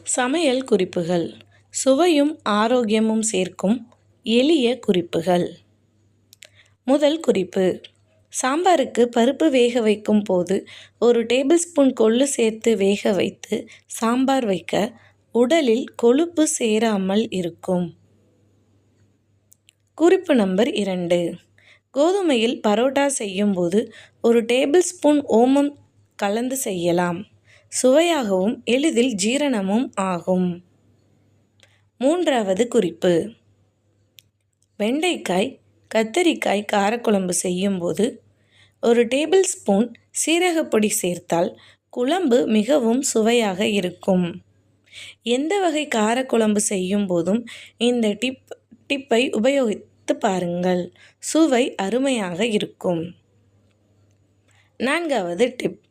சமையல் குறிப்புகள். சுவையும் ஆரோக்கியமும் சேர்க்கும் எளிய குறிப்புகள். முதல் குறிப்பு: சாம்பாருக்கு பருப்பு வேக வைக்கும் போது 1 டேபிள் ஸ்பூன் கொள்ளு சேர்த்து வேக வைத்து சாம்பார் வைக்க உடலில் கொழுப்பு சேராமல் இருக்கும். குறிப்பு நம்பர் 2: கோதுமையில் பரோட்டா செய்யும்போது 1 டேபிள் ஸ்பூன் ஓமம் கலந்து செய்யலாம். சுவையாகவும் எளிதில் ஜீரணமும் ஆகும். மூன்றாவது குறிப்பு: வெண்டைக்காய், கத்தரிக்காய் காரக்குழம்பு செய்யும்போது 1 டேபிள் ஸ்பூன் சீரகப்பொடி சேர்த்தால் குழம்பு மிகவும் சுவையாக இருக்கும். எந்த வகை காரக்குழம்பு செய்யும் போதும் இந்த டிப்பை உபயோகித்து பாருங்கள். சுவை அருமையாக இருக்கும். நான்காவது டிப்: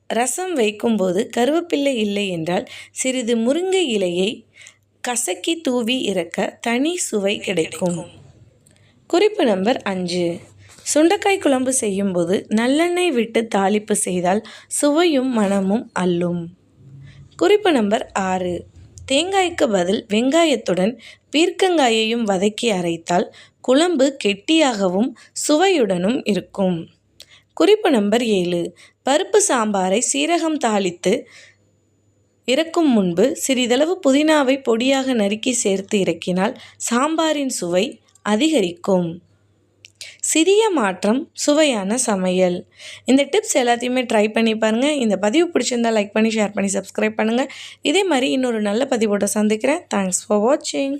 ரசம் வைக்கும்போது கருவேப்பிலை இல்லை என்றால் சிறிது முருங்கை இலையை கசக்கி தூவி இறக்க தனி சுவை கிடைக்கும். குறிப்பு நம்பர் 5: சுண்டைக்காய் குழம்பு செய்யும்போது நல்லெண்ணெய் விட்டு தாளிப்பு செய்தால் சுவையும் மணமும் அள்ளும். குறிப்பு நம்பர் 6: தேங்காய்க்கு பதில் வெங்காயத்துடன் பீர்க்கங்காயையும் வதக்கி அரைத்தால் குழம்பு கெட்டியாகவும் சுவையுடனும் இருக்கும். குறிப்பு நம்பர் 7: பருப்பு சாம்பாரை சீரகம் தாளித்து இறக்கும் முன்பு சிறிதளவு புதினாவை பொடியாக நறுக்கி சேர்த்து இறக்கினால் சாம்பாரின் சுவை அதிகரிக்கும். சிறிய மாற்றம், சுவையான சமையல். இந்த டிப்ஸ் எல்லாத்தையுமே ட்ரை பண்ணி பாருங்கள். இந்த பதிவு பிடிச்சிருந்தால் லைக் பண்ணி, ஷேர் பண்ணி, சப்ஸ்கிரைப் பண்ணுங்கள். இதே மாதிரி இன்னொரு நல்ல பதிவோட சந்திக்கிறேன். தேங்க்ஸ் ஃபார் வாட்சிங்.